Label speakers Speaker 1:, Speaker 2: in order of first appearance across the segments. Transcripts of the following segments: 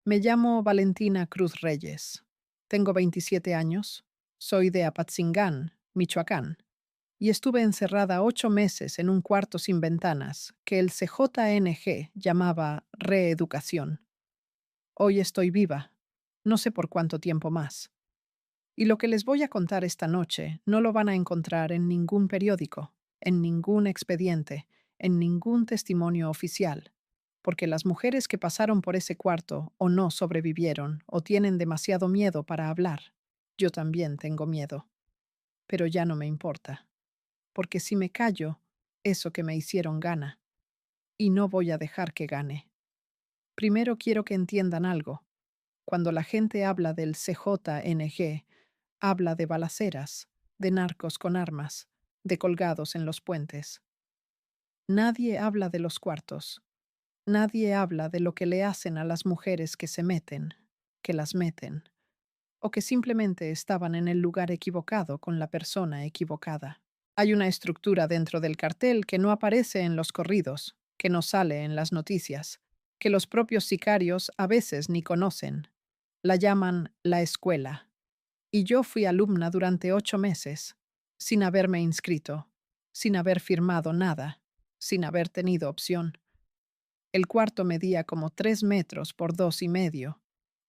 Speaker 1: Me llamo Valentina Cruz Reyes. Tengo 27 años. Soy de Apatzingán, Michoacán, y estuve encerrada 8 meses en un cuarto sin ventanas que el CJNG llamaba reeducación. Hoy estoy viva. No sé por cuánto tiempo más. Y lo que les voy a contar esta noche no lo van a encontrar en ningún periódico, en ningún expediente, en ningún testimonio oficial, porque las mujeres que pasaron por ese cuarto o no sobrevivieron o tienen demasiado miedo para hablar. Yo también tengo miedo, pero ya no me importa, porque si me callo, eso que me hicieron gana, y no voy a dejar que gane. Primero quiero que entiendan algo. Cuando la gente habla del CJNG, habla de balaceras, de narcos con armas, de colgados en los puentes. Nadie habla de los cuartos. Nadie habla de lo que le hacen a las mujeres que se meten, que las meten, o que simplemente estaban en el lugar equivocado con la persona equivocada. Hay una estructura dentro del cartel que no aparece en los corridos, que no sale en las noticias, que los propios sicarios a veces ni conocen. La llaman la escuela. Y yo fui alumna durante 8 meses, sin haberme inscrito, sin haber firmado nada, sin haber tenido opción. El cuarto medía como 3 metros por 2,5.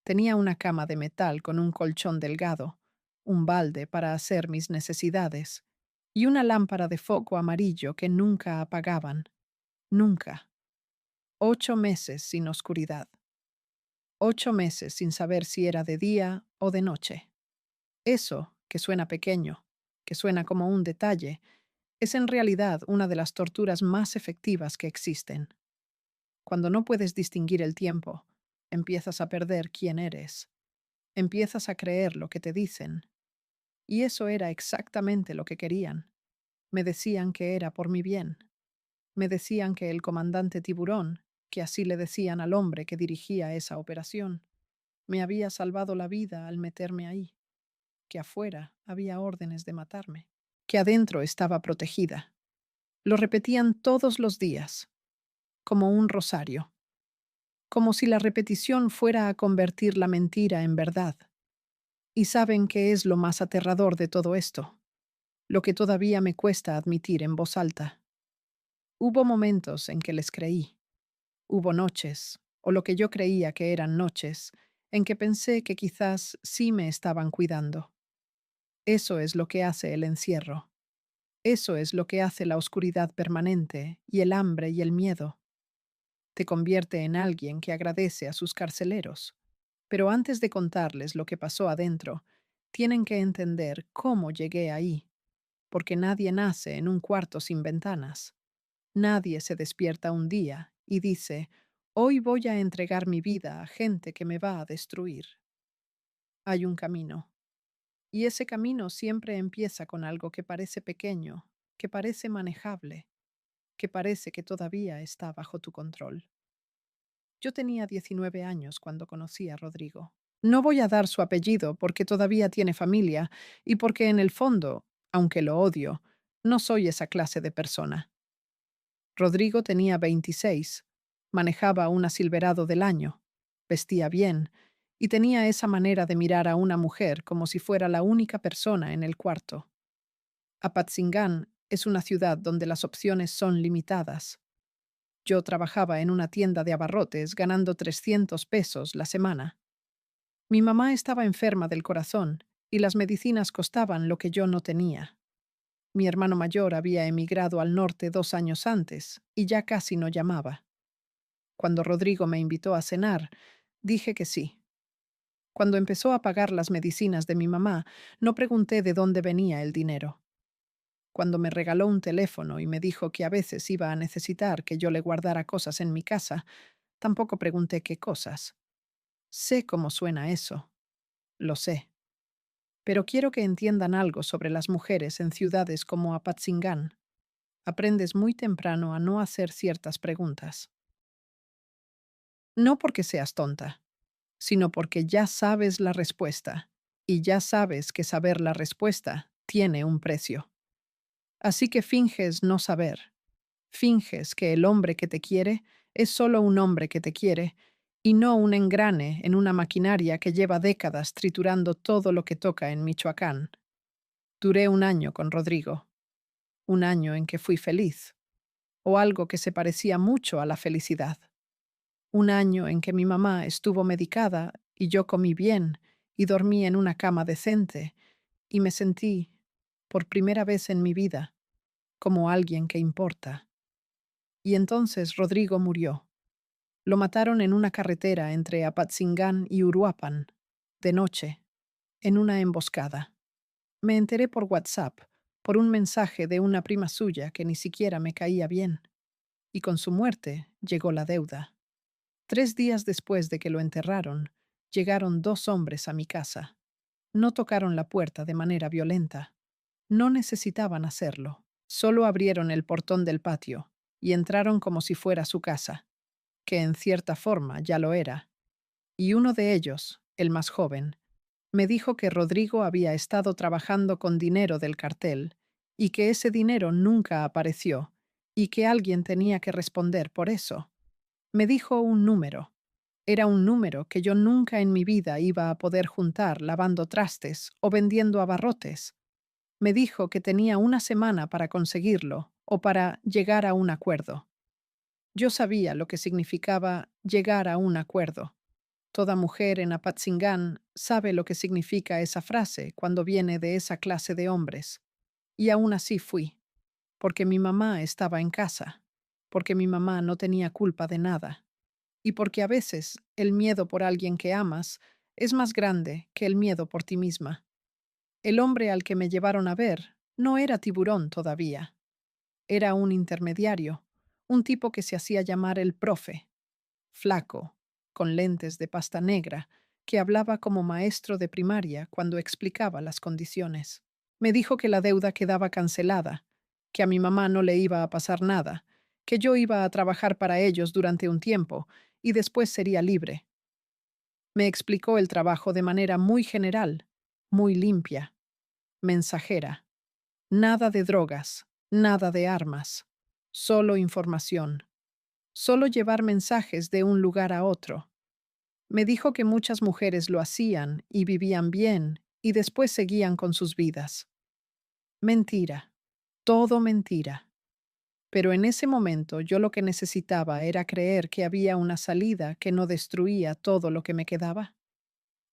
Speaker 1: Tenía una cama de metal con un colchón delgado, un balde para hacer mis necesidades y una lámpara de foco amarillo que nunca apagaban. Nunca. 8 meses sin oscuridad. 8 meses sin saber si era de día o de noche. Eso, que suena pequeño, que suena como un detalle, es en realidad una de las torturas más efectivas que existen. Cuando no puedes distinguir el tiempo, empiezas a perder quién eres. Empiezas a creer lo que te dicen. Y eso era exactamente lo que querían. Me decían que era por mi bien. Me decían que el comandante Tiburón, que así le decían al hombre que dirigía esa operación, me había salvado la vida al meterme ahí, que afuera había órdenes de matarme, que adentro estaba protegida. Lo repetían todos los días, como un rosario, como si la repetición fuera a convertir la mentira en verdad. Y saben qué es lo más aterrador de todo esto, lo que todavía me cuesta admitir en voz alta. Hubo momentos en que les creí. Hubo noches, o lo que yo creía que eran noches, en que pensé que quizás sí me estaban cuidando. Eso es lo que hace el encierro. Eso es lo que hace la oscuridad permanente y el hambre y el miedo. Te convierte en alguien que agradece a sus carceleros. Pero antes de contarles lo que pasó adentro, tienen que entender cómo llegué ahí, porque nadie nace en un cuarto sin ventanas. Nadie se despierta un día y dice, hoy voy a entregar mi vida a gente que me va a destruir. Hay un camino. Y ese camino siempre empieza con algo que parece pequeño, que parece manejable, que parece que todavía está bajo tu control. Yo tenía 19 años cuando conocí a Rodrigo. No voy a dar su apellido porque todavía tiene familia y porque en el fondo, aunque lo odio, no soy esa clase de persona. Rodrigo tenía 26, manejaba una Silverado del año, vestía bien y tenía esa manera de mirar a una mujer como si fuera la única persona en el cuarto. Apatzingán es una ciudad donde las opciones son limitadas. Yo trabajaba en una tienda de abarrotes ganando 300 pesos la semana. Mi mamá estaba enferma del corazón y las medicinas costaban lo que yo no tenía. Mi hermano mayor había emigrado al norte 2 años antes y ya casi no llamaba. Cuando Rodrigo me invitó a cenar, dije que sí. Cuando empezó a pagar las medicinas de mi mamá, no pregunté de dónde venía el dinero. Cuando me regaló un teléfono y me dijo que a veces iba a necesitar que yo le guardara cosas en mi casa, tampoco pregunté qué cosas. Sé cómo suena eso. Lo sé. Pero quiero que entiendan algo sobre las mujeres en ciudades como Apatzingán. Aprendes muy temprano a no hacer ciertas preguntas. No porque seas tonta, sino porque ya sabes la respuesta, y ya sabes que saber la respuesta tiene un precio. Así que finges no saber. Finges que el hombre que te quiere es solo un hombre que te quiere, y no un engrane en una maquinaria que lleva décadas triturando todo lo que toca en Michoacán. Duré un año con Rodrigo, un año en que fui feliz, o algo que se parecía mucho a la felicidad. Un año en que mi mamá estuvo medicada y yo comí bien y dormí en una cama decente y me sentí, por primera vez en mi vida, como alguien que importa. Y entonces Rodrigo murió. Lo mataron en una carretera entre Apatzingán y Uruapan, de noche, en una emboscada. Me enteré por WhatsApp, por un mensaje de una prima suya que ni siquiera me caía bien. Y con su muerte llegó la deuda. 3 días después de que lo enterraron, llegaron 2 hombres a mi casa. No tocaron la puerta de manera violenta. No necesitaban hacerlo. Solo abrieron el portón del patio y entraron como si fuera su casa, que en cierta forma ya lo era. Y uno de ellos, el más joven, me dijo que Rodrigo había estado trabajando con dinero del cartel y que ese dinero nunca apareció y que alguien tenía que responder por eso. Me dijo un número. Era un número que yo nunca en mi vida iba a poder juntar lavando trastes o vendiendo abarrotes. Me dijo que tenía una semana para conseguirlo o para llegar a un acuerdo. Yo sabía lo que significaba llegar a un acuerdo. Toda mujer en Apatzingán sabe lo que significa esa frase cuando viene de esa clase de hombres. Y aún así fui, porque mi mamá estaba en casa, porque mi mamá no tenía culpa de nada, y porque a veces el miedo por alguien que amas es más grande que el miedo por ti misma. El hombre al que me llevaron a ver no era tiburón todavía. Era un intermediario, un tipo que se hacía llamar el profe, flaco, con lentes de pasta negra, que hablaba como maestro de primaria cuando explicaba las condiciones. Me dijo que la deuda quedaba cancelada, que a mi mamá no le iba a pasar nada, que yo iba a trabajar para ellos durante un tiempo y después sería libre. Me explicó el trabajo de manera muy general, muy limpia, mensajera. Nada de drogas, nada de armas, solo información, solo llevar mensajes de un lugar a otro. Me dijo que muchas mujeres lo hacían y vivían bien y después seguían con sus vidas. Mentira, todo mentira. Pero en ese momento yo lo que necesitaba era creer que había una salida que no destruía todo lo que me quedaba.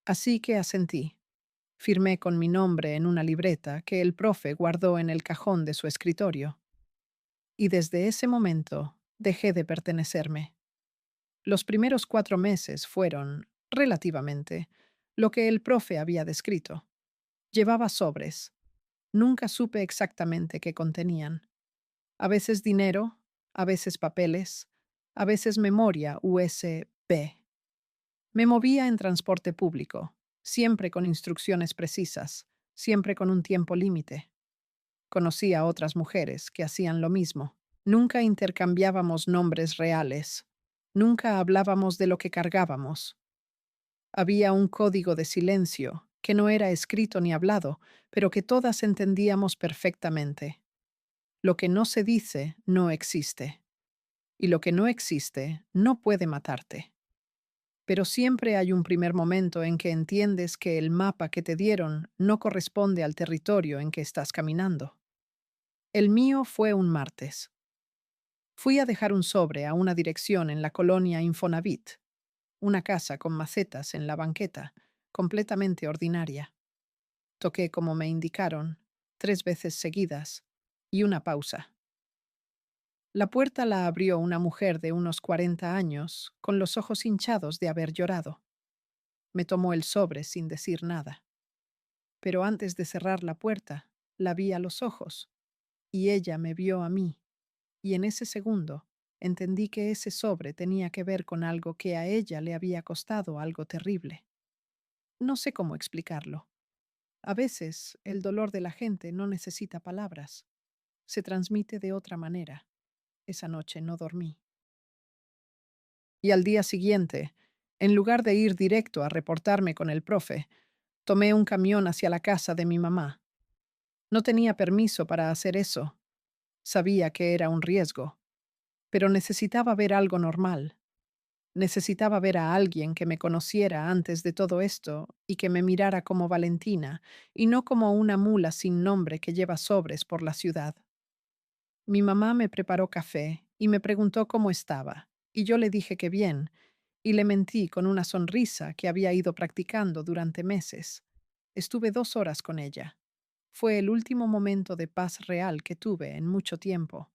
Speaker 1: Así que asentí. Firmé con mi nombre en una libreta que el profe guardó en el cajón de su escritorio. Y desde ese momento dejé de pertenecerme. Los primeros 4 meses fueron, relativamente, lo que el profe había descrito. Llevaba sobres. Nunca supe exactamente qué contenían. A veces dinero, a veces papeles, a veces memoria USB. Me movía en transporte público, siempre con instrucciones precisas, siempre con un tiempo límite. Conocí a otras mujeres que hacían lo mismo. Nunca intercambiábamos nombres reales. Nunca hablábamos de lo que cargábamos. Había un código de silencio que no era escrito ni hablado, pero que todas entendíamos perfectamente. Lo que no se dice no existe. Y lo que no existe no puede matarte. Pero siempre hay un primer momento en que entiendes que el mapa que te dieron no corresponde al territorio en que estás caminando. El mío fue un martes. Fui a dejar un sobre a una dirección en la colonia Infonavit, una casa con macetas en la banqueta, completamente ordinaria. Toqué como me indicaron, 3 veces seguidas, y una pausa. La puerta la abrió una mujer de unos 40 años, con los ojos hinchados de haber llorado. Me tomó el sobre sin decir nada. Pero antes de cerrar la puerta, la vi a los ojos, y ella me vio a mí, y en ese segundo entendí que ese sobre tenía que ver con algo que a ella le había costado algo terrible. No sé cómo explicarlo. A veces el dolor de la gente no necesita palabras. Se transmite de otra manera. Esa noche no dormí. Y al día siguiente, en lugar de ir directo a reportarme con el profe, tomé un camión hacia la casa de mi mamá. No tenía permiso para hacer eso. Sabía que era un riesgo, pero necesitaba ver algo normal. Necesitaba ver a alguien que me conociera antes de todo esto y que me mirara como Valentina, y no como una mula sin nombre que lleva sobres por la ciudad. Mi mamá me preparó café y me preguntó cómo estaba, y yo le dije que bien, y le mentí con una sonrisa que había ido practicando durante meses. Estuve 2 horas con ella. Fue el último momento de paz real que tuve en mucho tiempo.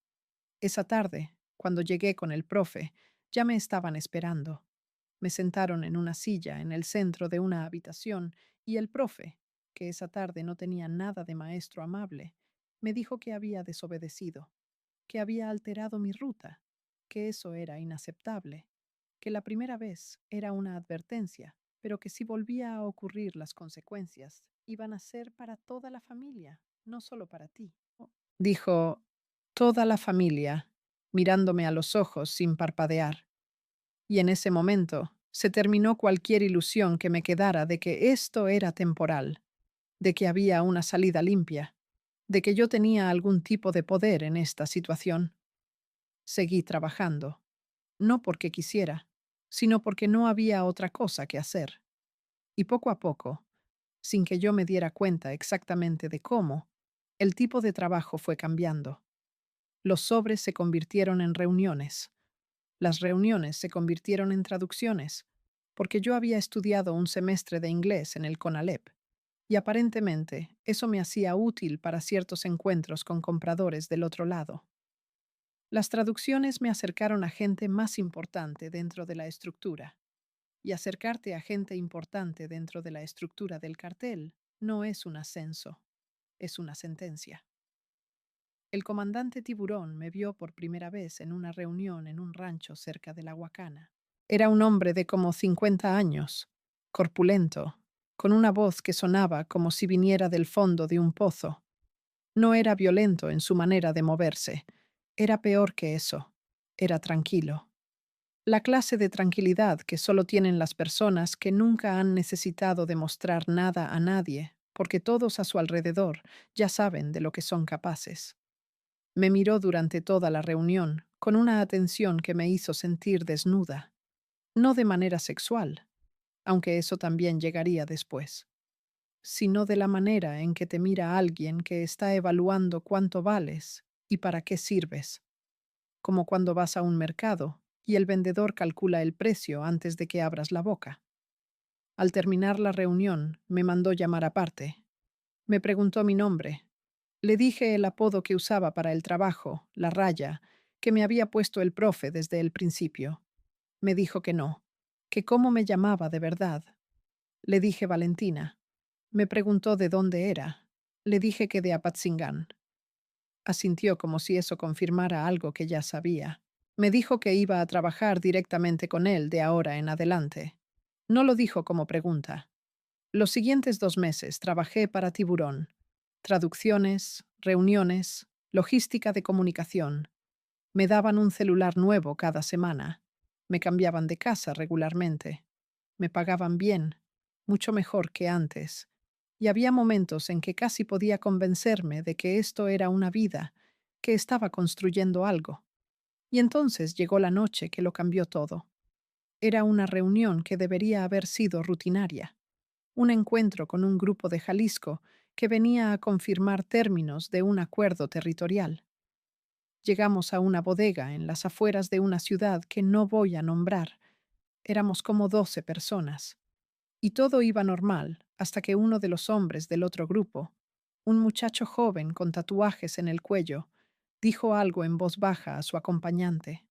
Speaker 1: Esa tarde, cuando llegué con el profe, ya me estaban esperando. Me sentaron en una silla en el centro de una habitación y el profe, que esa tarde no tenía nada de maestro amable, me dijo que había desobedecido, que había alterado mi ruta, que eso era inaceptable, que la primera vez era una advertencia, pero que si volvía a ocurrir las consecuencias iban a ser para toda la familia, no solo para ti. Dijo, toda la familia, mirándome a los ojos sin parpadear. Y en ese momento se terminó cualquier ilusión que me quedara de que esto era temporal, de que había una salida limpia, de que yo tenía algún tipo de poder en esta situación. Seguí trabajando, no porque quisiera, sino porque no había otra cosa que hacer. Y poco a poco, sin que yo me diera cuenta exactamente de cómo, el tipo de trabajo fue cambiando. Los sobres se convirtieron en reuniones. Las reuniones se convirtieron en traducciones, porque yo había estudiado un semestre de inglés en el CONALEP, y aparentemente eso me hacía útil para ciertos encuentros con compradores del otro lado. Las traducciones me acercaron a gente más importante dentro de la estructura, y acercarte a gente importante dentro de la estructura del cartel no es un ascenso, es una sentencia. El comandante Tiburón me vio por primera vez en una reunión en un rancho cerca de la Huacana. Era un hombre de como 50 años, corpulento, con una voz que sonaba como si viniera del fondo de un pozo. No era violento en su manera de moverse. Era peor que eso. Era tranquilo. La clase de tranquilidad que solo tienen las personas que nunca han necesitado demostrar nada a nadie, porque todos a su alrededor ya saben de lo que son capaces. Me miró durante toda la reunión, con una atención que me hizo sentir desnuda. No de manera sexual, aunque eso también llegaría después, sino de la manera en que te mira alguien que está evaluando cuánto vales y para qué sirves, como cuando vas a un mercado y el vendedor calcula el precio antes de que abras la boca. Al terminar la reunión, me mandó llamar aparte. Me preguntó mi nombre. Le dije el apodo que usaba para el trabajo, la raya, que me había puesto el profe desde el principio. Me dijo que no, que cómo me llamaba de verdad. Le dije Valentina. Me preguntó de dónde era. Le dije que de Apatzingán. Asintió como si eso confirmara algo que ya sabía. Me dijo que iba a trabajar directamente con él de ahora en adelante. No lo dijo como pregunta. Los siguientes 2 meses trabajé para Tiburón. Traducciones, reuniones, logística de comunicación. Me daban un celular nuevo cada semana. Me cambiaban de casa regularmente. Me pagaban bien, mucho mejor que antes. Y había momentos en que casi podía convencerme de que esto era una vida, que estaba construyendo algo. Y entonces llegó la noche que lo cambió todo. Era una reunión que debería haber sido rutinaria. Un encuentro con un grupo de Jalisco que venía a confirmar términos de un acuerdo territorial. Llegamos a una bodega en las afueras de una ciudad que no voy a nombrar. Éramos como 12 personas. Y todo iba normal hasta que uno de los hombres del otro grupo, un muchacho joven con tatuajes en el cuello, dijo algo en voz baja a su acompañante.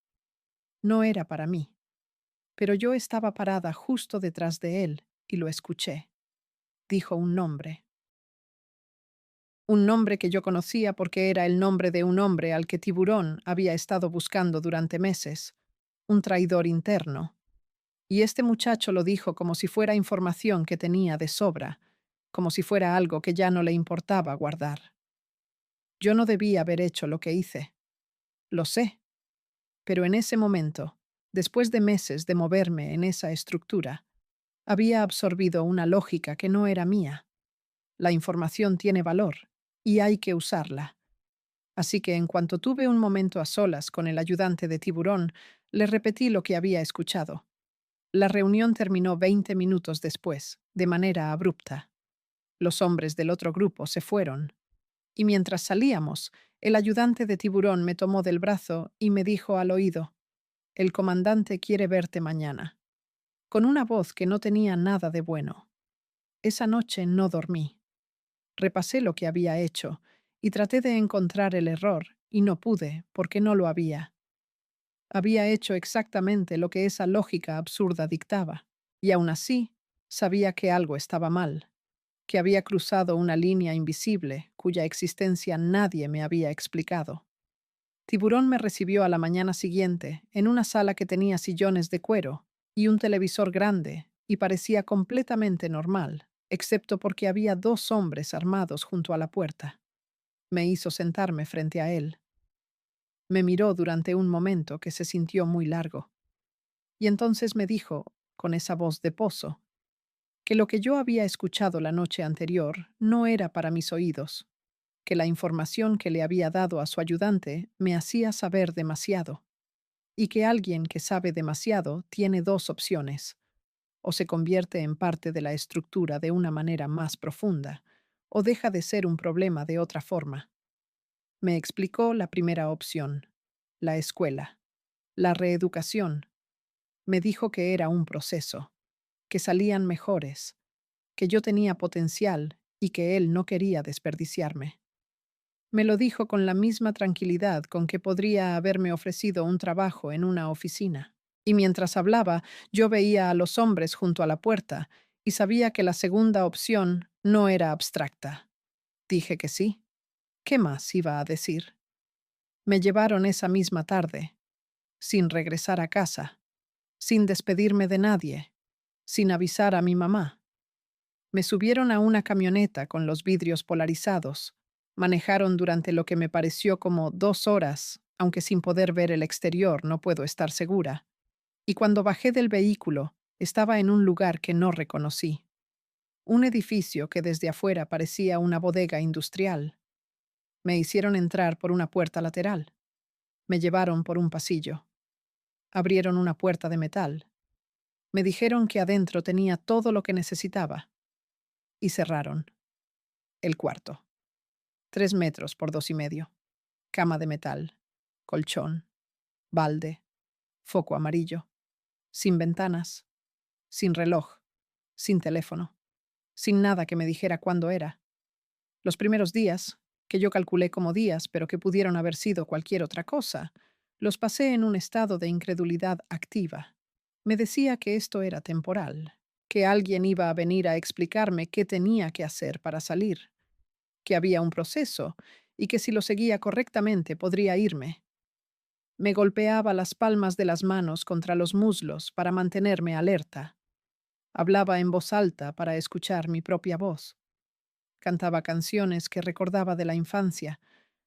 Speaker 1: No era para mí, pero yo estaba parada justo detrás de él y lo escuché. Dijo un nombre que yo conocía porque era el nombre de un hombre al que Tiburón había estado buscando durante meses, un traidor interno. Y este muchacho lo dijo como si fuera información que tenía de sobra, como si fuera algo que ya no le importaba guardar. Yo no debía haber hecho lo que hice. Lo sé. Pero en ese momento, después de meses de moverme en esa estructura, había absorbido una lógica que no era mía. La información tiene valor y hay que usarla. Así que en cuanto tuve un momento a solas con el ayudante de Tiburón, le repetí lo que había escuchado. La reunión terminó 20 minutos después, de manera abrupta. Los hombres del otro grupo se fueron, y mientras salíamos, el ayudante de Tiburón me tomó del brazo y me dijo al oído: «El comandante quiere verte mañana», con una voz que no tenía nada de bueno. Esa noche no dormí. Repasé lo que había hecho y traté de encontrar el error, y no pude, porque no lo había. Había hecho exactamente lo que esa lógica absurda dictaba, y aún así sabía que algo estaba mal, que había cruzado una línea invisible cuya existencia nadie me había explicado. Tiburón me recibió a la mañana siguiente en una sala que tenía sillones de cuero y un televisor grande, y parecía completamente normal, excepto porque había dos hombres armados junto a la puerta. Me hizo sentarme frente a él. Me miró durante un momento que se sintió muy largo, y entonces me dijo, con esa voz de pozo, que lo que yo había escuchado la noche anterior no era para mis oídos, que la información que le había dado a su ayudante me hacía saber demasiado, y que alguien que sabe demasiado tiene dos opciones: o se convierte en parte de la estructura de una manera más profunda, o deja de ser un problema de otra forma. Me explicó la primera opción: la escuela, la reeducación. Me dijo que era un proceso, que salían mejores, que yo tenía potencial y que él no quería desperdiciarme. Me lo dijo con la misma tranquilidad con que podría haberme ofrecido un trabajo en una oficina. Y mientras hablaba, yo veía a los hombres junto a la puerta y sabía que la segunda opción no era abstracta. Dije que sí. ¿Qué más iba a decir? Me llevaron esa misma tarde, sin regresar a casa, sin despedirme de nadie, sin avisar a mi mamá. Me subieron a una camioneta con los vidrios polarizados. Manejaron durante lo que me pareció como 2 horas, aunque sin poder ver el exterior no puedo estar segura. Y cuando bajé del vehículo, estaba en un lugar que no reconocí. Un edificio que desde afuera parecía una bodega industrial. Me hicieron entrar por una puerta lateral. Me llevaron por un pasillo. Abrieron una puerta de metal. Me dijeron que adentro tenía todo lo que necesitaba. Y cerraron. El cuarto. 3 metros por 2,5. Cama de metal. Colchón. Balde. Foco amarillo. Sin ventanas. Sin reloj. Sin teléfono. Sin nada que me dijera cuándo era. Los primeros días, que yo calculé como días, pero que pudieron haber sido cualquier otra cosa, los pasé en un estado de incredulidad activa. Me decía que esto era temporal, que alguien iba a venir a explicarme qué tenía que hacer para salir, que había un proceso y que si lo seguía correctamente podría irme. Me golpeaba las palmas de las manos contra los muslos para mantenerme alerta. Hablaba en voz alta para escuchar mi propia voz. Cantaba canciones que recordaba de la infancia,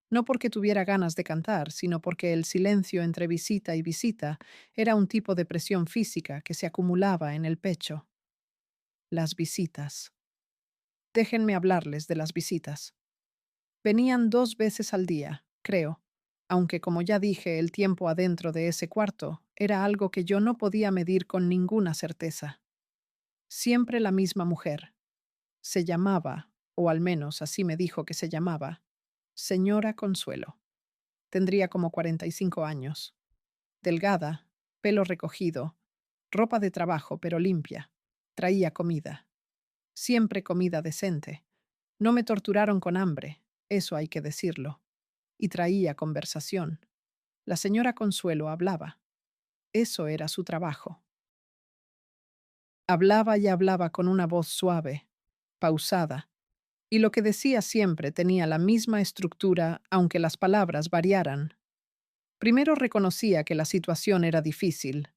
Speaker 1: no porque tuviera ganas de cantar, sino porque el silencio entre visita y visita era un tipo de presión física que se acumulaba en el pecho. Las visitas. Déjenme hablarles de las visitas. Venían 2 veces al día, creo, aunque como ya dije, el tiempo adentro de ese cuarto era algo que yo no podía medir con ninguna certeza. Siempre la misma mujer. Se llamaba, o al menos así me dijo que se llamaba, Señora Consuelo. Tendría como 45 años. Delgada, pelo recogido, ropa de trabajo pero limpia. Traía comida. Siempre comida decente. No me torturaron con hambre, eso hay que decirlo. Y traía conversación. La señora Consuelo hablaba. Eso era su trabajo. Hablaba y hablaba con una voz suave, pausada, y lo que decía siempre tenía la misma estructura, aunque las palabras variaran. Primero reconocía que la situación era difícil.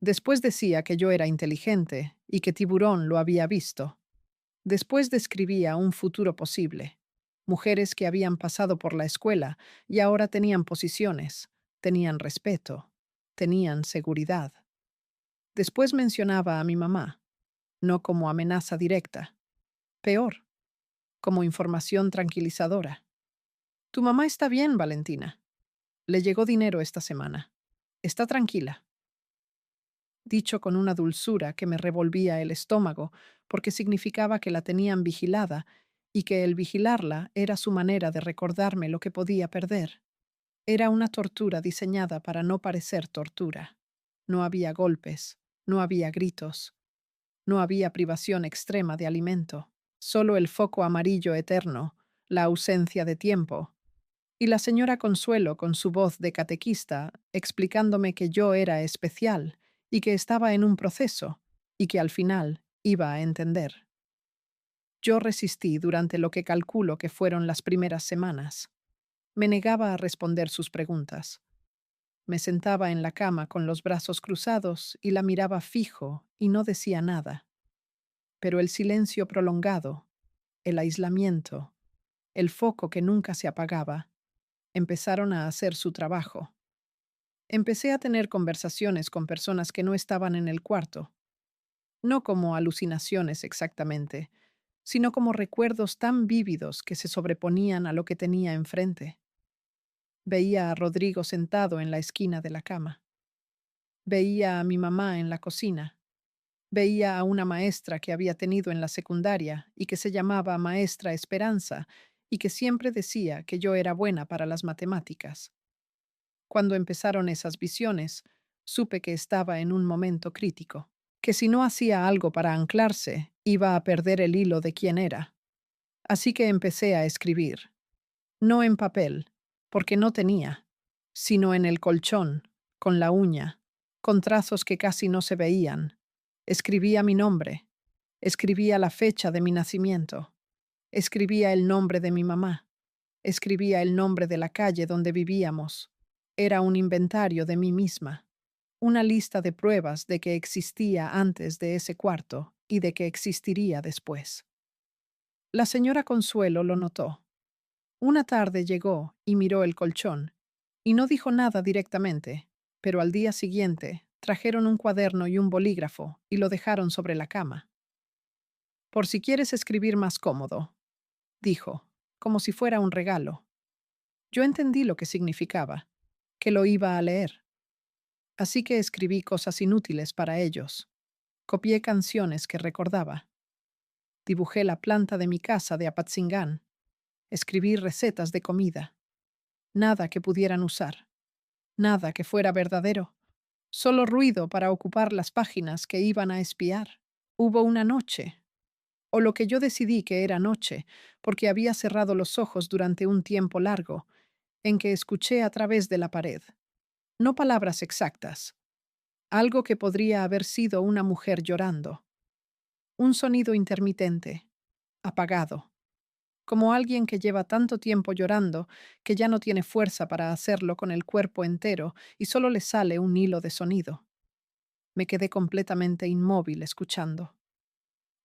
Speaker 1: Después decía que yo era inteligente y que Tiburón lo había visto. Después describía un futuro posible. Mujeres que habían pasado por la escuela y ahora tenían posiciones, tenían respeto, tenían seguridad. Después mencionaba a mi mamá, no como amenaza directa. Peor, como información tranquilizadora. Tu mamá está bien, Valentina. Le llegó dinero esta semana. Está tranquila. dicho con una dulzura que me revolvía el estómago, porque significaba que la tenían vigilada y que el vigilarla era su manera de recordarme lo que podía perder. Era una tortura diseñada para no parecer tortura. No había golpes, no había gritos, no había privación extrema de alimento, solo el foco amarillo eterno, la ausencia de tiempo, y la señora Consuelo con su voz de catequista explicándome que yo era especial y que estaba en un proceso y que al final iba a entender. Yo resistí durante lo que calculo que fueron las primeras semanas. Me negaba a responder sus preguntas. Me sentaba en la cama con los brazos cruzados y la miraba fijo y no decía nada. Pero el silencio prolongado, el aislamiento, el foco que nunca se apagaba, empezaron a hacer su trabajo. Empecé a tener conversaciones con personas que no estaban en el cuarto, no como alucinaciones exactamente, sino como recuerdos tan vívidos que se sobreponían a lo que tenía enfrente. Veía a Rodrigo sentado en la esquina de la cama. Veía a mi mamá en la cocina. Veía a una maestra que había tenido en la secundaria y que se llamaba Maestra Esperanza y que siempre decía que yo era buena para las matemáticas. Cuando empezaron esas visiones, supe que estaba en un momento crítico, que si no hacía algo para anclarse, iba a perder el hilo de quién era. Así que empecé a escribir, no en papel, porque no tenía, sino en el colchón, con la uña, con trazos que casi no se veían. Escribía mi nombre, escribía la fecha de mi nacimiento, escribía el nombre de mi mamá, escribía el nombre de la calle donde vivíamos. Era un inventario de mí misma, una lista de pruebas de que existía antes de ese cuarto y de que existiría después. La señora Consuelo lo notó. Una tarde llegó y miró el colchón, y no dijo nada directamente, pero al día siguiente trajeron un cuaderno y un bolígrafo y lo dejaron sobre la cama. Por si quieres escribir más cómodo, dijo, como si fuera un regalo. Yo entendí lo que significaba, que lo iba a leer. Así que escribí cosas inútiles para ellos. Copié canciones que recordaba. Dibujé la planta de mi casa de Apatzingán. Escribí recetas de comida. Nada que pudieran usar. Nada que fuera verdadero. Solo ruido para ocupar las páginas que iban a espiar. Hubo una noche, o lo que yo decidí que era noche, porque había cerrado los ojos durante un tiempo largo, en que escuché a través de la pared. No palabras exactas. Algo que podría haber sido una mujer llorando. Un sonido intermitente, apagado, como alguien que lleva tanto tiempo llorando que ya no tiene fuerza para hacerlo con el cuerpo entero y solo le sale un hilo de sonido. Me quedé completamente inmóvil escuchando.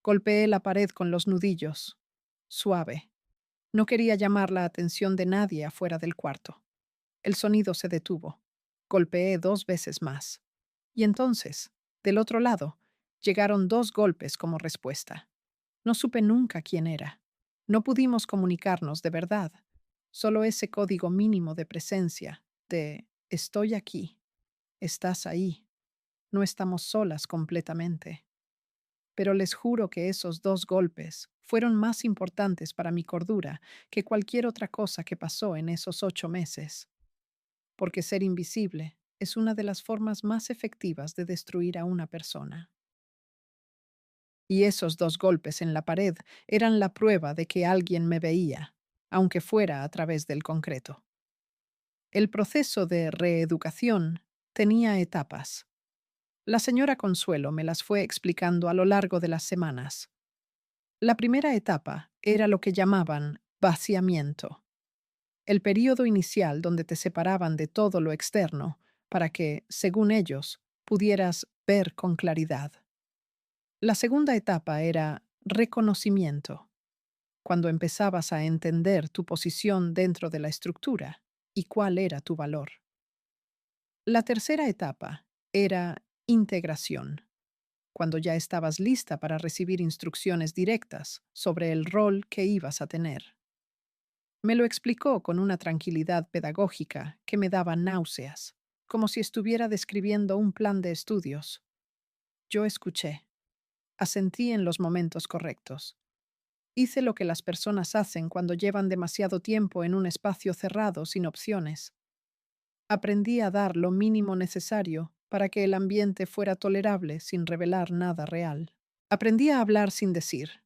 Speaker 1: Golpeé la pared con los nudillos. Suave. No quería llamar la atención de nadie afuera del cuarto. El sonido se detuvo. Golpeé 2 veces más. Y entonces, del otro lado, llegaron 2 golpes como respuesta. No supe nunca quién era. No pudimos comunicarnos de verdad. Solo ese código mínimo de presencia, de estoy aquí, estás ahí, no estamos solas completamente. Pero les juro que esos 2 golpes fueron más importantes para mi cordura que cualquier otra cosa que pasó en esos 8 meses. Porque ser invisible es una de las formas más efectivas de destruir a una persona. Y esos 2 golpes en la pared eran la prueba de que alguien me veía, aunque fuera a través del concreto. El proceso de reeducación tenía etapas. La señora Consuelo me las fue explicando a lo largo de las semanas. La primera etapa era lo que llamaban vaciamiento, el período inicial donde te separaban de todo lo externo para que, según ellos, pudieras ver con claridad. La segunda etapa era reconocimiento, cuando empezabas a entender tu posición dentro de la estructura y cuál era tu valor. La tercera etapa era integración, cuando ya estabas lista para recibir instrucciones directas sobre el rol que ibas a tener. Me lo explicó con una tranquilidad pedagógica que me daba náuseas, como si estuviera describiendo un plan de estudios. Yo escuché, asentí en los momentos correctos. Hice lo que las personas hacen cuando llevan demasiado tiempo en un espacio cerrado sin opciones. Aprendí a dar lo mínimo necesario para que el ambiente fuera tolerable sin revelar nada real. Aprendí a hablar sin decir.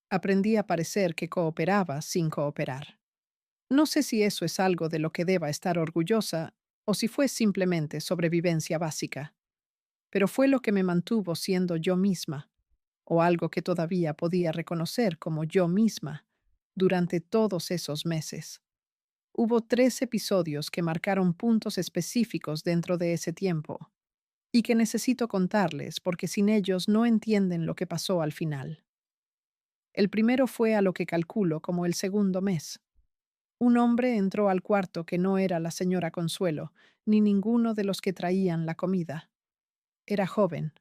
Speaker 1: Aprendí a parecer que cooperaba sin cooperar. No sé si eso es algo de lo que deba estar orgullosa o si fue simplemente sobrevivencia básica, pero fue lo que me mantuvo siendo yo misma, o algo que todavía podía reconocer como yo misma, durante todos esos meses. Hubo 3 episodios que marcaron puntos específicos dentro de ese tiempo, y que necesito contarles porque sin ellos no entienden lo que pasó al final. El primero fue a lo que calculo como el segundo mes. Un hombre entró al cuarto que no era la señora Consuelo, ni ninguno de los que traían la comida. Era joven,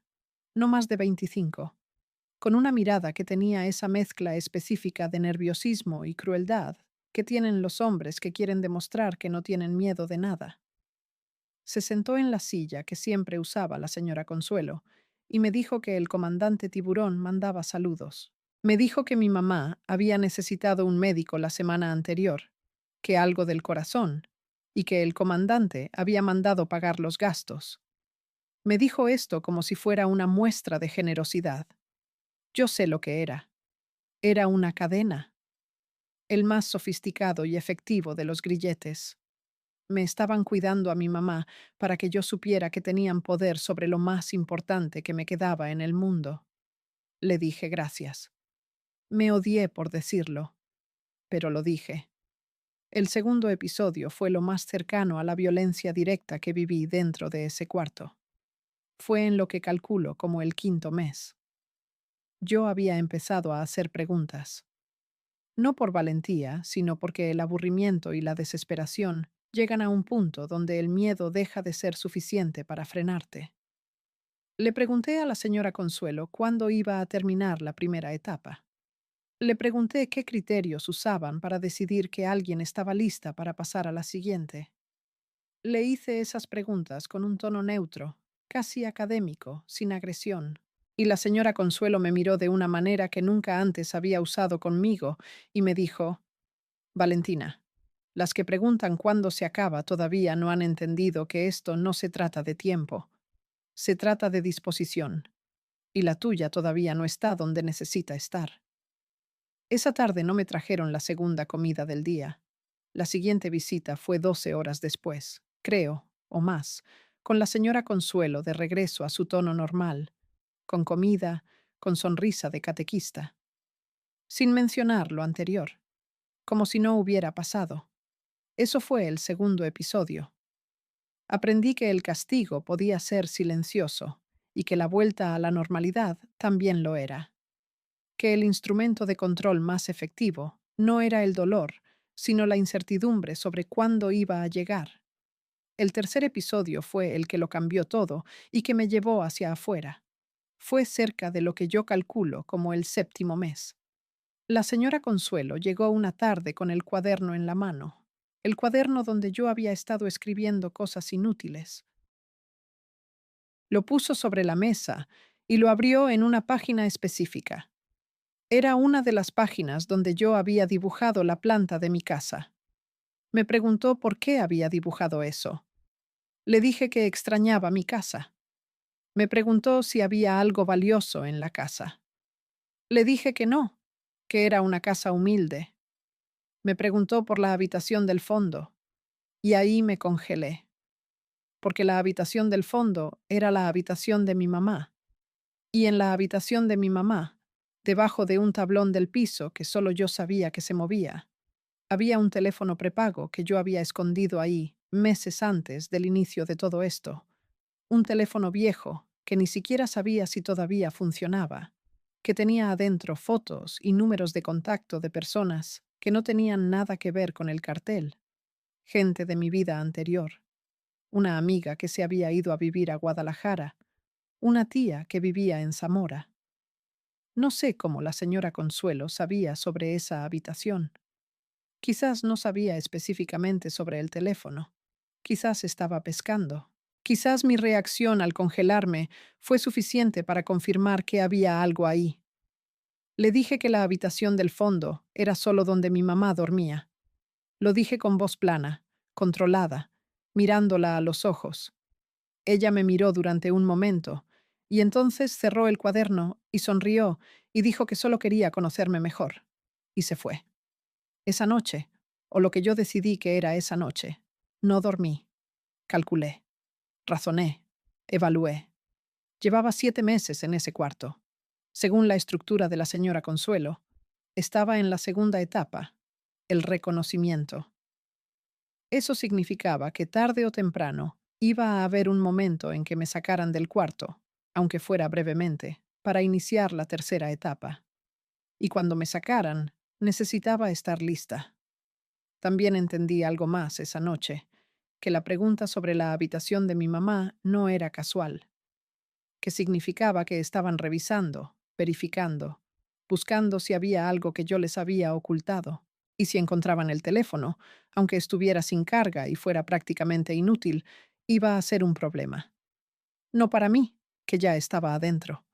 Speaker 1: no más de 25, con una mirada que tenía esa mezcla específica de nerviosismo y crueldad que tienen los hombres que quieren demostrar que no tienen miedo de nada. Se sentó en la silla que siempre usaba la señora Consuelo y me dijo que el comandante Tiburón mandaba saludos. Me dijo que mi mamá había necesitado un médico la semana anterior, que algo del corazón, y que el comandante había mandado pagar los gastos. Me dijo esto como si fuera una muestra de generosidad. Yo sé lo que era. Era una cadena, el más sofisticado y efectivo de los grilletes. Me estaban cuidando a mi mamá para que yo supiera que tenían poder sobre lo más importante que me quedaba en el mundo. Le dije gracias. Me odié por decirlo, pero lo dije. El segundo episodio fue lo más cercano a la violencia directa que viví dentro de ese cuarto. Fue en lo que calculo como el quinto mes. Yo había empezado a hacer preguntas. No por valentía, sino porque el aburrimiento y la desesperación llegan a un punto donde el miedo deja de ser suficiente para frenarte. Le pregunté a la señora Consuelo cuándo iba a terminar la primera etapa. Le pregunté qué criterios usaban para decidir que alguien estaba lista para pasar a la siguiente. Le hice esas preguntas con un tono neutro, casi académico, sin agresión. Y la señora Consuelo me miró de una manera que nunca antes había usado conmigo y me dijo: Valentina, las que preguntan cuándo se acaba todavía no han entendido que esto no se trata de tiempo, se trata de disposición, y la tuya todavía no está donde necesita estar. Esa tarde no me trajeron la segunda comida del día. La siguiente visita fue 12 horas después, creo, o más, con la señora Consuelo de regreso a su tono normal, con comida, con sonrisa de catequista, sin mencionar lo anterior, como si no hubiera pasado. Eso fue el segundo episodio. Aprendí que el castigo podía ser silencioso y que la vuelta a la normalidad también lo era. Que el instrumento de control más efectivo no era el dolor, sino la incertidumbre sobre cuándo iba a llegar. El tercer episodio fue el que lo cambió todo y que me llevó hacia afuera. Fue cerca de lo que yo calculo como el séptimo mes. La señora Consuelo llegó una tarde con el cuaderno en la mano, el cuaderno donde yo había estado escribiendo cosas inútiles. Lo puso sobre la mesa y lo abrió en una página específica. Era una de las páginas donde yo había dibujado la planta de mi casa. Me preguntó por qué había dibujado eso. Le dije que extrañaba mi casa. Me preguntó si había algo valioso en la casa. Le dije que no, que era una casa humilde. Me preguntó por la habitación del fondo, y ahí me congelé, porque la habitación del fondo era la habitación de mi mamá, y en la habitación de mi mamá, debajo de un tablón del piso que solo yo sabía que se movía, había un teléfono prepago que yo había escondido ahí meses antes del inicio de todo esto, un teléfono viejo que ni siquiera sabía si todavía funcionaba, que tenía adentro fotos y números de contacto de personas que no tenían nada que ver con el cartel, gente de mi vida anterior, una amiga que se había ido a vivir a Guadalajara, una tía que vivía en Zamora. No sé cómo la señora Consuelo sabía sobre esa habitación. Quizás no sabía específicamente sobre el teléfono. Quizás estaba pescando. Quizás mi reacción al congelarme fue suficiente para confirmar que había algo ahí. Le dije que la habitación del fondo era solo donde mi mamá dormía. Lo dije con voz plana, controlada, mirándola a los ojos. Ella me miró durante un momento, y entonces cerró el cuaderno y sonrió y dijo que solo quería conocerme mejor. Y se fue. Esa noche, o lo que yo decidí que era esa noche, no dormí. Calculé, razoné, evalué. Llevaba 7 meses en ese cuarto. Según la estructura de la señora Consuelo, estaba en la segunda etapa, el reconocimiento. Eso significaba que tarde o temprano iba a haber un momento en que me sacaran del cuarto, aunque fuera brevemente, para iniciar la tercera etapa. Y cuando me sacaran, necesitaba estar lista. También entendí algo más esa noche, que la pregunta sobre la habitación de mi mamá no era casual, que significaba que estaban revisando, verificando, buscando si había algo que yo les había ocultado. Y si encontraban el teléfono, aunque estuviera sin carga y fuera prácticamente inútil, iba a ser un problema. No para mí, que ya estaba adentro,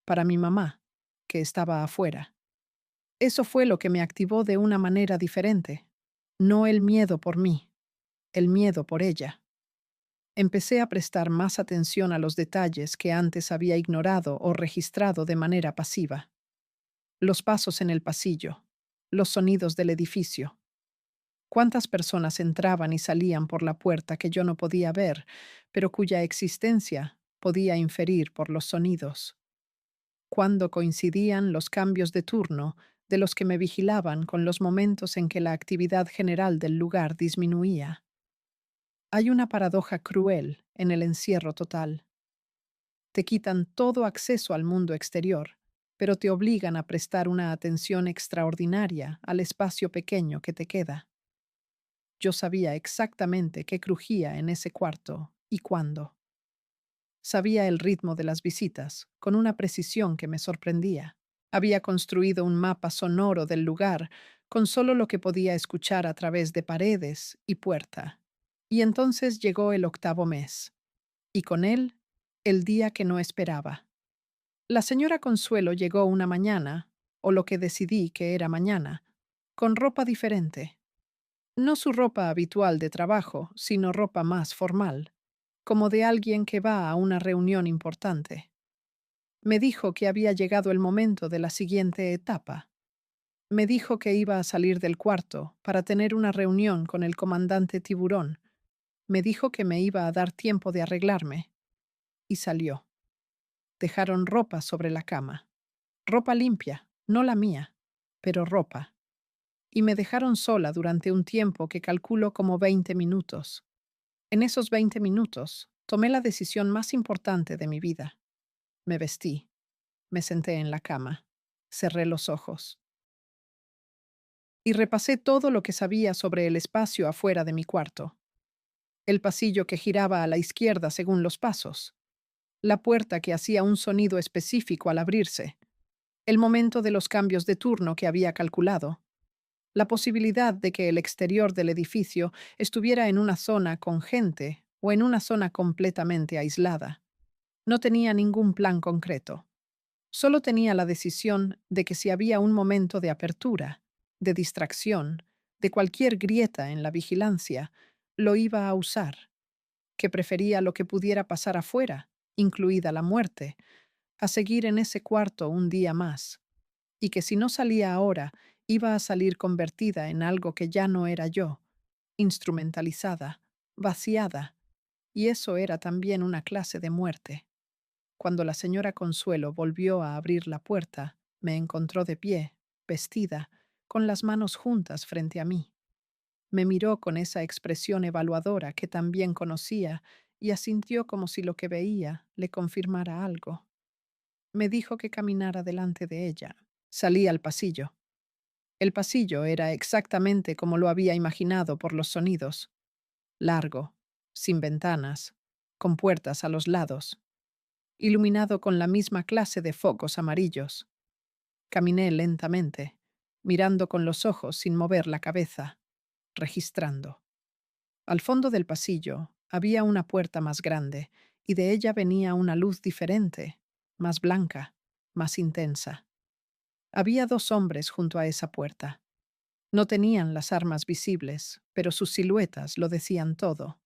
Speaker 1: para mi mamá, que estaba afuera. Eso fue lo que me activó de una manera diferente. No el miedo por mí, el miedo por ella. Empecé a prestar más atención a los detalles que antes había ignorado o registrado de manera pasiva. Los pasos en el pasillo, los sonidos del edificio. Cuántas personas entraban y salían por la puerta que yo no podía ver, pero cuya existencia podía inferir por los sonidos. Cuándo coincidían los cambios de turno de los que me vigilaban con los momentos en que la actividad general del lugar disminuía. Hay una paradoja cruel en el encierro total. Te quitan todo acceso al mundo exterior, pero te obligan a prestar una atención extraordinaria al espacio pequeño que te queda. Yo sabía exactamente qué crujía en ese cuarto y cuándo. Sabía el ritmo de las visitas, con una precisión que me sorprendía. Había construido un mapa sonoro del lugar, con solo lo que podía escuchar a través de paredes y puerta. Y entonces llegó el 8.º mes, y con él, el día que no esperaba. La señora Consuelo llegó una mañana, o lo que decidí que era mañana, con ropa diferente. No su ropa habitual de trabajo, sino ropa más formal, como de alguien que va a una reunión importante. Me dijo que había llegado el momento de la siguiente etapa. Me dijo que iba a salir del cuarto para tener una reunión con el comandante Tiburón. Me dijo que me iba a dar tiempo de arreglarme. Y salió. Dejaron ropa sobre la cama. Ropa limpia, no la mía, pero ropa. Y me dejaron sola durante un tiempo que calculo como 20 minutos. En esos 20 minutos, tomé la decisión más importante de mi vida. Me vestí, me senté en la cama, cerré los ojos y repasé todo lo que sabía sobre el espacio afuera de mi cuarto. El pasillo que giraba a la izquierda según los pasos, la puerta que hacía un sonido específico al abrirse, el momento de los cambios de turno que había calculado, la posibilidad de que el exterior del edificio estuviera en una zona con gente o en una zona completamente aislada. No tenía ningún plan concreto. Solo tenía la decisión de que si había un momento de apertura, de distracción, de cualquier grieta en la vigilancia, lo iba a usar, que prefería lo que pudiera pasar afuera, incluida la muerte, a seguir en ese cuarto un día más, y que si no salía ahora, iba a salir convertida en algo que ya no era yo, instrumentalizada, vaciada, y eso era también una clase de muerte. Cuando la señora Consuelo volvió a abrir la puerta, me encontró de pie, vestida, con las manos juntas frente a mí. Me miró con esa expresión evaluadora que también conocía y asintió como si lo que veía le confirmara algo. Me dijo que caminara delante de ella. Salí al pasillo. El pasillo era exactamente como lo había imaginado por los sonidos. Largo, sin ventanas, con puertas a los lados, iluminado con la misma clase de focos amarillos. Caminé lentamente, mirando con los ojos sin mover la cabeza, registrando. Al fondo del pasillo Había una puerta más grande, y de ella venía una luz diferente, más blanca, más intensa. Había dos hombres junto a esa puerta. No tenían las armas visibles, pero sus siluetas lo decían todo.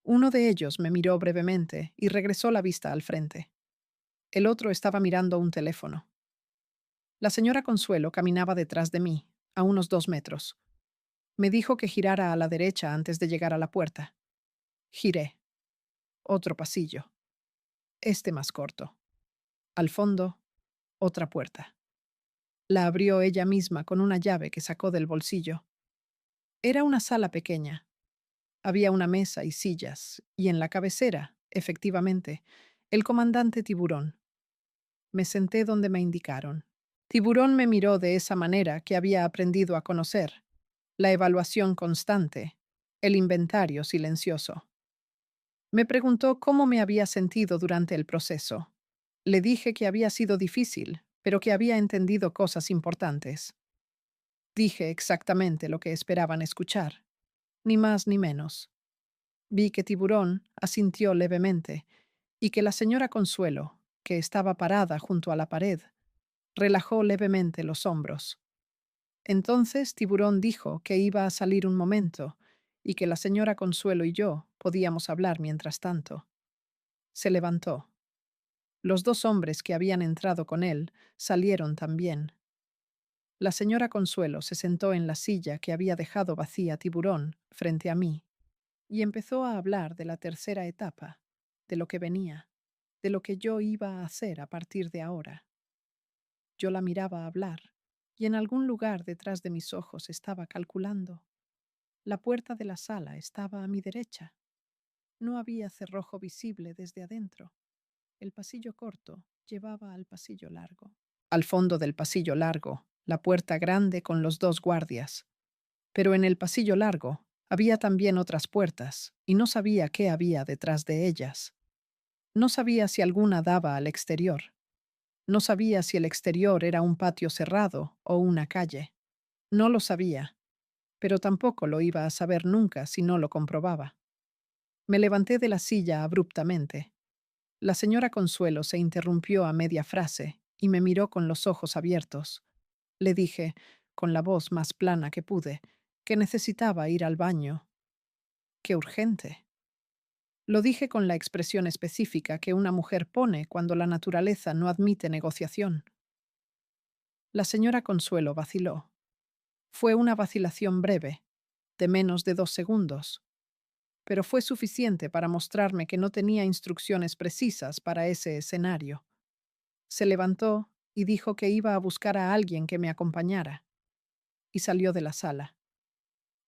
Speaker 1: Uno de ellos me miró brevemente y regresó la vista al frente. El otro estaba mirando un teléfono. La señora Consuelo caminaba detrás de mí, a unos 2 metros. Me dijo que girara a la derecha antes de llegar a la puerta. Giré. Otro pasillo. Este más corto. Al fondo, otra puerta. La abrió ella misma con una llave que sacó del bolsillo. Era una sala pequeña. Había una mesa y sillas, y en la cabecera, efectivamente, el comandante Tiburón. Me senté donde me indicaron. Tiburón me miró de esa manera que había aprendido a conocer, la evaluación constante, el inventario silencioso. Me preguntó cómo me había sentido durante el proceso. Le dije que había sido difícil, pero que había entendido cosas importantes. Dije exactamente lo que esperaban escuchar, ni más ni menos. Vi que Tiburón asintió levemente y que la señora Consuelo, que estaba parada junto a la pared, relajó levemente los hombros. Entonces Tiburón dijo que iba a salir un momento y que la señora Consuelo y yo podíamos hablar mientras tanto. Se levantó. Los dos hombres que habían entrado con él salieron también. La señora Consuelo se sentó en la silla que había dejado vacía Tiburón frente a mí y empezó a hablar de la tercera etapa, de lo que venía, de lo que yo iba a hacer a partir de ahora. Yo la miraba hablar y en algún lugar detrás de mis ojos estaba calculando. La puerta de la sala estaba a mi derecha. No había cerrojo visible desde adentro. El pasillo corto llevaba al pasillo largo. Al fondo del pasillo largo, la puerta grande con los dos guardias. Pero en el pasillo largo había también otras puertas, y no sabía qué había detrás de ellas. No sabía si alguna daba al exterior. No sabía si el exterior era un patio cerrado o una calle. No lo sabía, pero tampoco lo iba a saber nunca si no lo comprobaba. Me levanté de la silla abruptamente. La señora Consuelo se interrumpió a media frase y me miró con los ojos abiertos. Le dije, con la voz más plana que pude, que necesitaba ir al baño. ¡Qué urgente! Lo dije con la expresión específica que una mujer pone cuando la naturaleza no admite negociación. La señora Consuelo vaciló. Fue una vacilación breve, de menos de 2 segundos, pero fue suficiente para mostrarme que no tenía instrucciones precisas para ese escenario. Se levantó y dijo que iba a buscar a alguien que me acompañara, y salió de la sala.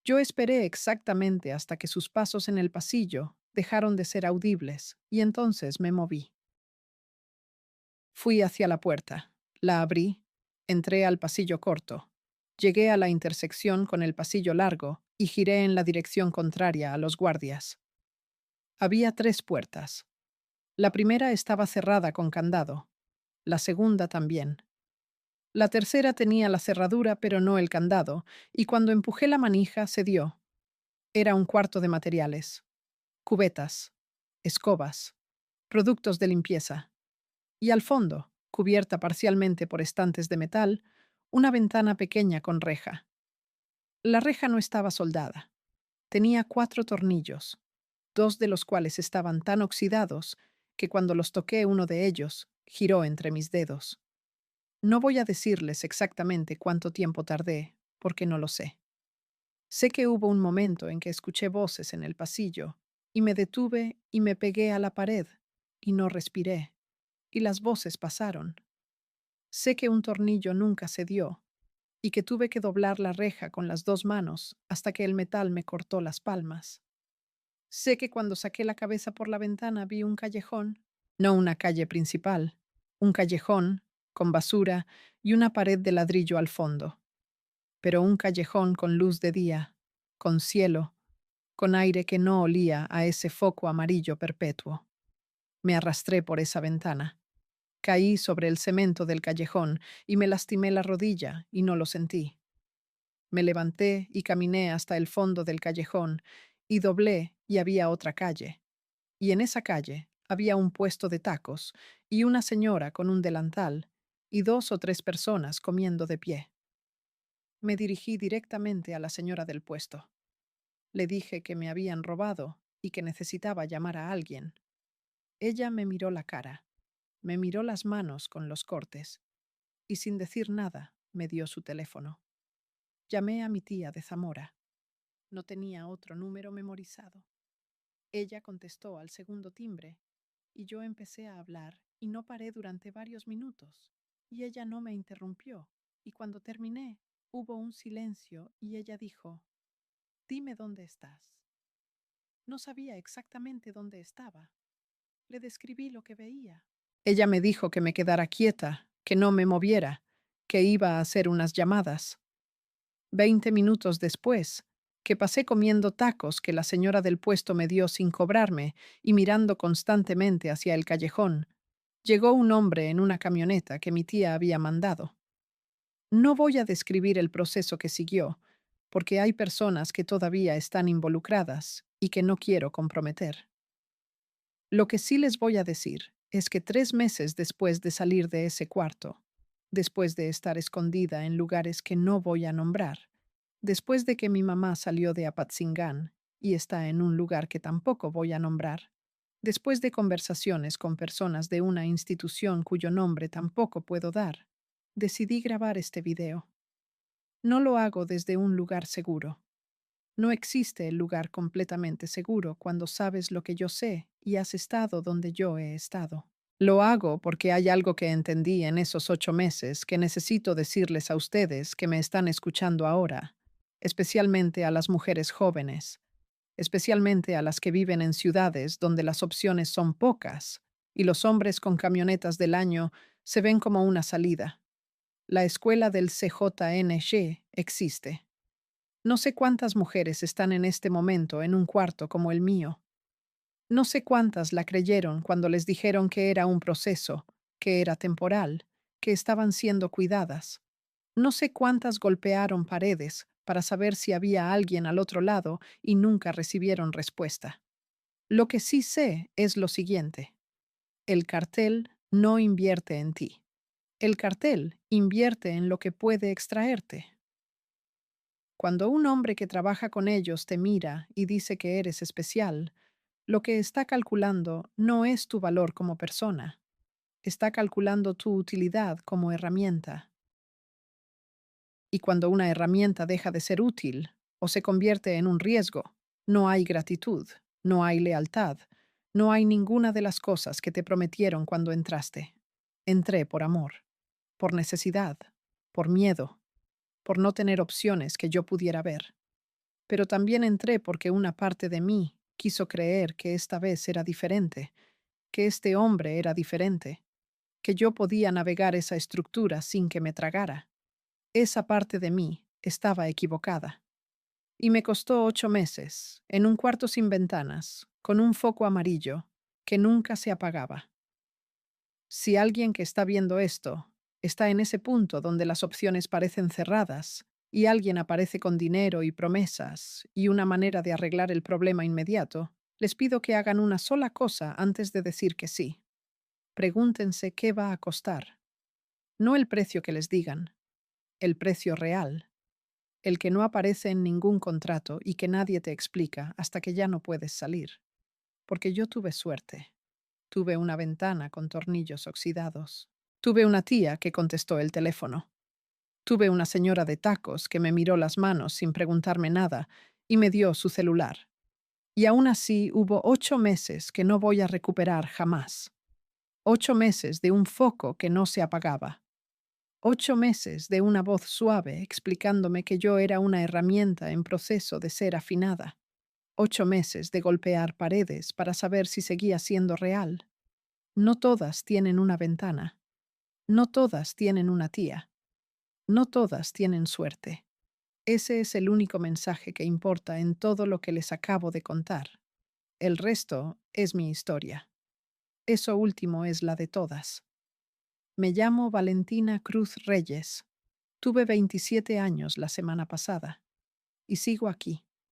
Speaker 1: Yo esperé exactamente hasta que sus pasos en el pasillo dejaron de ser audibles, y entonces me moví. Fui hacia la puerta, la abrí, entré al pasillo corto, llegué a la intersección con el pasillo largo y giré en la dirección contraria a los guardias. Había 3 puertas. La primera estaba cerrada con candado, la segunda también. La tercera tenía la cerradura pero no el candado, y cuando empujé la manija cedió. Era un cuarto de materiales. Cubetas, escobas, productos de limpieza. Y al fondo, cubierta parcialmente por estantes de metal, una ventana pequeña con reja. La reja no estaba soldada. Tenía 4 tornillos, 2 de los cuales estaban tan oxidados que cuando los toqué uno de ellos, giró entre mis dedos. No voy a decirles exactamente cuánto tiempo tardé, porque no lo sé. Sé que hubo un momento en que escuché voces en el pasillo, y me detuve y me pegué a la pared, y no respiré, y las voces pasaron. Sé que un tornillo nunca se dio, y que tuve que doblar la reja con las 2 manos hasta que el metal me cortó las palmas. Sé que cuando saqué la cabeza por la ventana vi un callejón, no una calle principal, un callejón con basura y una pared de ladrillo al fondo, pero un callejón con luz de día, con cielo, con aire que no olía a ese foco amarillo perpetuo. Me arrastré por esa ventana. Caí sobre el cemento del callejón y me lastimé la rodilla y no lo sentí. Me levanté y caminé hasta el fondo del callejón y doblé y había otra calle. Y en esa calle había un puesto de tacos y una señora con un delantal y 2 o 3 personas comiendo de pie. Me dirigí directamente a la señora del puesto. Le dije que me habían robado y que necesitaba llamar a alguien. Ella me miró la cara, me miró las manos con los cortes y sin decir nada me dio su teléfono. Llamé a mi tía de Zamora. No tenía otro número memorizado. Ella contestó al segundo timbre y yo empecé a hablar y no paré durante varios minutos. Y ella no me interrumpió. Y cuando terminé, hubo un silencio y ella dijo, «Dime dónde estás». No sabía exactamente dónde estaba. Le describí lo que veía. Ella me dijo que me quedara quieta, que no me moviera, que iba a hacer unas llamadas. 20 minutos después, que pasé comiendo tacos que la señora del puesto me dio sin cobrarme y mirando constantemente hacia el callejón, llegó un hombre en una camioneta que mi tía había mandado. No voy a describir el proceso que siguió, porque hay personas que todavía están involucradas y que no quiero comprometer. Lo que sí les voy a decir es que 3 meses después de salir de ese cuarto, después de estar escondida en lugares que no voy a nombrar, después de que mi mamá salió de Apatzingán y está en un lugar que tampoco voy a nombrar, después de conversaciones con personas de una institución cuyo nombre tampoco puedo dar, decidí grabar este video. No lo hago desde un lugar seguro. No existe el lugar completamente seguro cuando sabes lo que yo sé y has estado donde yo he estado. Lo hago porque hay algo que entendí en esos 8 meses que necesito decirles a ustedes que me están escuchando ahora, especialmente a las mujeres jóvenes, especialmente a las que viven en ciudades donde las opciones son pocas y los hombres con camionetas del año se ven como una salida. La escuela del CJNG existe. No sé cuántas mujeres están en este momento en un cuarto como el mío. No sé cuántas la creyeron cuando les dijeron que era un proceso, que era temporal, que estaban siendo cuidadas. No sé cuántas golpearon paredes para saber si había alguien al otro lado y nunca recibieron respuesta. Lo que sí sé es lo siguiente. El cartel no invierte en ti. El cartel invierte en lo que puede extraerte. Cuando un hombre que trabaja con ellos te mira y dice que eres especial, lo que está calculando no es tu valor como persona, está calculando tu utilidad como herramienta. Y cuando una herramienta deja de ser útil o se convierte en un riesgo, no hay gratitud, no hay lealtad, no hay ninguna de las cosas que te prometieron cuando entraste. Entré por amor, por necesidad, por miedo, por no tener opciones que yo pudiera ver. Pero también entré porque una parte de mí quiso creer que esta vez era diferente, que este hombre era diferente, que yo podía navegar esa estructura sin que me tragara. Esa parte de mí estaba equivocada. Y me costó 8 meses, en un cuarto sin ventanas, con un foco amarillo, que nunca se apagaba. Si alguien que está viendo esto está en ese punto donde las opciones parecen cerradas y alguien aparece con dinero y promesas y una manera de arreglar el problema inmediato, les pido que hagan una sola cosa antes de decir que sí. Pregúntense qué va a costar. No el precio que les digan, el precio real, el que no aparece en ningún contrato y que nadie te explica hasta que ya no puedes salir. Porque yo tuve suerte. Tuve una ventana con tornillos oxidados. Tuve una tía que contestó el teléfono. Tuve una señora de tacos que me miró las manos sin preguntarme nada y me dio su celular. Y aún así hubo 8 meses que no voy a recuperar jamás. 8 meses de un foco que no se apagaba. 8 meses de una voz suave explicándome que yo era una herramienta en proceso de ser afinada. 8 meses de golpear paredes para saber si seguía siendo real. No todas tienen una ventana. No todas tienen una tía. No todas tienen suerte. Ese es el único mensaje que importa en todo lo que les acabo de contar. El resto es mi historia. Eso último es la de todas. Me llamo Valentina Cruz Reyes. Tuve 27 años la semana pasada. Y sigo aquí.